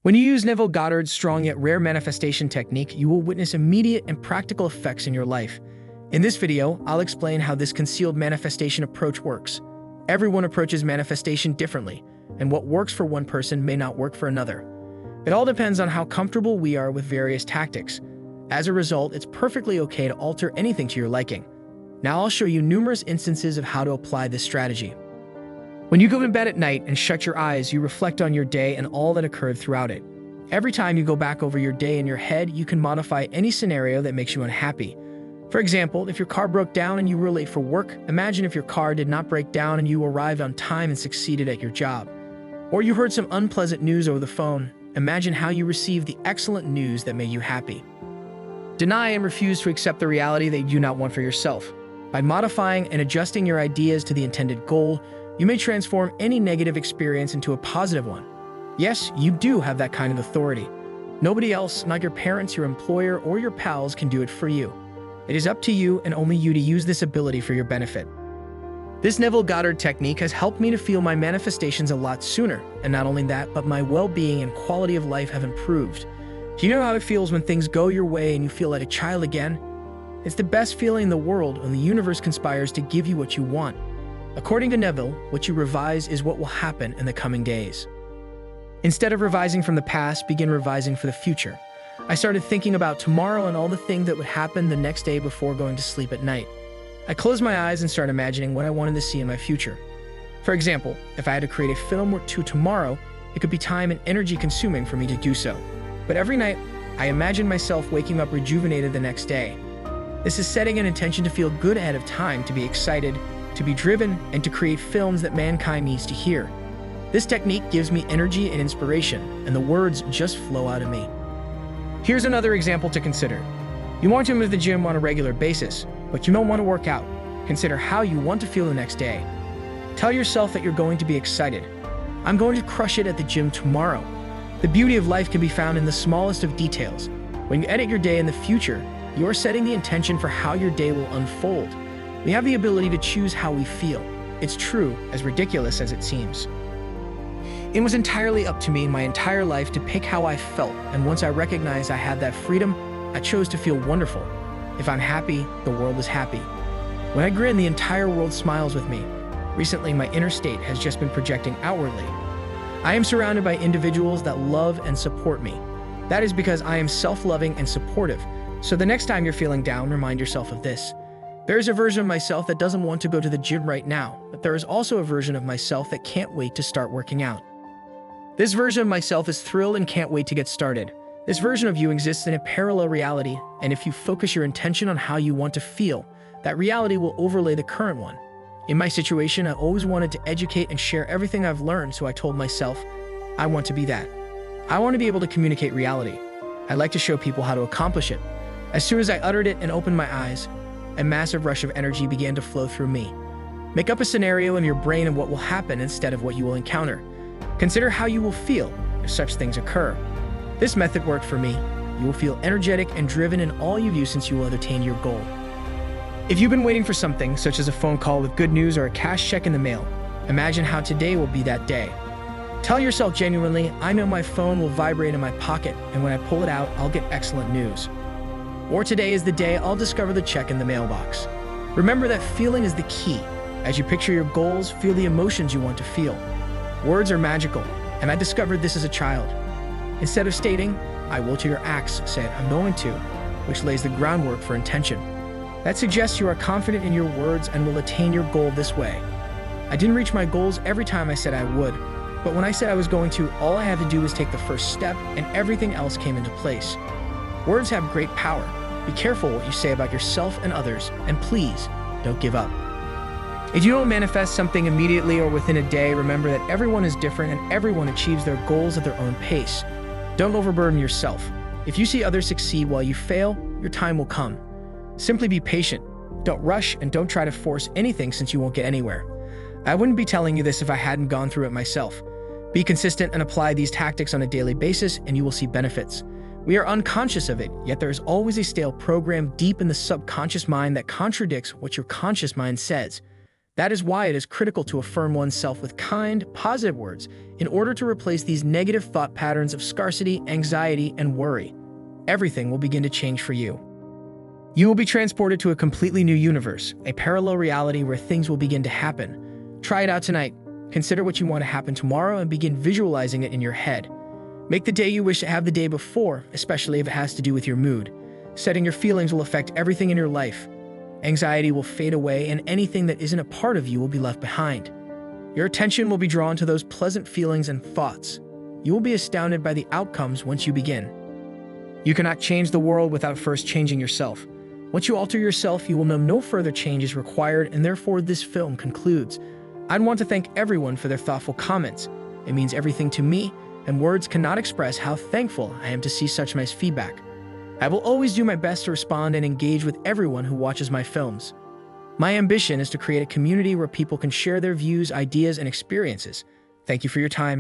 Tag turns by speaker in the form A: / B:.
A: When you use Neville Goddard's strong yet rare manifestation technique, you will witness immediate and practical effects in your life. In this video, I'll explain how this concealed manifestation approach works. Everyone approaches manifestation differently, and what works for one person may not work for another. It all depends on how comfortable we are with various tactics. As a result, it's perfectly okay to alter anything to your liking. Now I'll show you numerous instances of how to apply this strategy. When you go to bed at night and shut your eyes, you reflect on your day and all that occurred throughout it. Every time you go back over your day in your head, you can modify any scenario that makes you unhappy. For example, if your car broke down and you were late for work, imagine if your car did not break down and you arrived on time and succeeded at your job. Or you heard some unpleasant news over the phone, imagine how you received the excellent news that made you happy. Deny and refuse to accept the reality that you do not want for yourself. By modifying and adjusting your ideas to the intended goal, you may transform any negative experience into a positive one. Yes, you do have that kind of authority. Nobody else, not your parents, your employer, or your pals, can do it for you. It is up to you and only you to use this ability for your benefit. This Neville Goddard technique has helped me to feel my manifestations a lot sooner, and not only that, but my well-being and quality of life have improved. Do you know how it feels when things go your way and you feel like a child again? It's the best feeling in the world when the universe conspires to give you what you want. According to Neville, what you revise is what will happen in the coming days. Instead of revising from the past, begin revising for the future. I started thinking about tomorrow and all the things that would happen the next day before going to sleep at night. I closed my eyes and started imagining what I wanted to see in my future. For example, if I had to create a film or two tomorrow, it could be time and energy consuming for me to do so. But every night, I imagined myself waking up rejuvenated the next day. This is setting an intention to feel good ahead of time, to be excited, to be driven, and to create films that mankind needs to hear. This technique gives me energy and inspiration, and the words just flow out of me. Here's another example to consider. You want to move to the gym on a regular basis, but you don't want to work out. Consider how you want to feel the next day. Tell yourself that you're going to be excited. I'm going to crush it at the gym tomorrow. The beauty of life can be found in the smallest of details. When you edit your day in the future, you're setting the intention for how your day will unfold. We have the ability to choose how we feel. It's true, as ridiculous as it seems. It was entirely up to me in my entire life to pick how I felt, and once I recognized I had that freedom, I chose to feel wonderful. If I'm happy, the world is happy. When I grin, the entire world smiles with me. Recently, my inner state has just been projecting outwardly. I am surrounded by individuals that love and support me. That is because I am self-loving and supportive. So the next time you're feeling down, remind yourself of this. There is a version of myself that doesn't want to go to the gym right now, but there is also a version of myself that can't wait to start working out. This version of myself is thrilled and can't wait to get started. This version of you exists in a parallel reality, and if you focus your intention on how you want to feel, that reality will overlay the current one. In my situation, I always wanted to educate and share everything I've learned, so I told myself, I want to be that. I want to be able to communicate reality. I'd like to show people how to accomplish it. As soon as I uttered it and opened my eyes, a massive rush of energy began to flow through me. Make up a scenario in your brain of what will happen instead of what you will encounter. Consider how you will feel if such things occur. This method worked for me. You will feel energetic and driven in all you do since you will have attained your goal. If you've been waiting for something, such as a phone call with good news or a cash check in the mail, imagine how today will be that day. Tell yourself genuinely, I know my phone will vibrate in my pocket, and when I pull it out, I'll get excellent news. Or today is the day I'll discover the check in the mailbox. Remember that feeling is the key. As you picture your goals, feel the emotions you want to feel. Words are magical, and I discovered this as a child. Instead of stating, I will to your acts, say I'm going to, which lays the groundwork for intention. That suggests you are confident in your words and will attain your goal this way. I didn't reach my goals every time I said I would, but when I said I was going to, all I had to do was take the first step and everything else came into place. Words have great power. Be careful what you say about yourself and others, and please, don't give up. If you don't manifest something immediately or within a day, remember that everyone is different and everyone achieves their goals at their own pace. Don't overburden yourself. If you see others succeed while you fail, your time will come. Simply be patient. Don't rush and don't try to force anything since you won't get anywhere. I wouldn't be telling you this if I hadn't gone through it myself. Be consistent and apply these tactics on a daily basis and you will see benefits. We are unconscious of it, yet there is always a stale program deep in the subconscious mind that contradicts what your conscious mind says. That is why it is critical to affirm oneself with kind, positive words in order to replace these negative thought patterns of scarcity, anxiety, and worry. Everything will begin to change for you. You will be transported to a completely new universe, a parallel reality where things will begin to happen. Try it out tonight. Consider what you want to happen tomorrow and begin visualizing it in your head. Make the day you wish to have the day before, especially if it has to do with your mood. Setting your feelings will affect everything in your life. Anxiety will fade away and anything that isn't a part of you will be left behind. Your attention will be drawn to those pleasant feelings and thoughts. You will be astounded by the outcomes once you begin. You cannot change the world without first changing yourself. Once you alter yourself, you will know no further change is required, and therefore this film concludes. I'd want to thank everyone for their thoughtful comments. It means everything to me, and words cannot express how thankful I am to see such nice feedback. I will always do my best to respond and engage with everyone who watches my films. My ambition is to create a community where people can share their views, ideas, and experiences. Thank you for your time.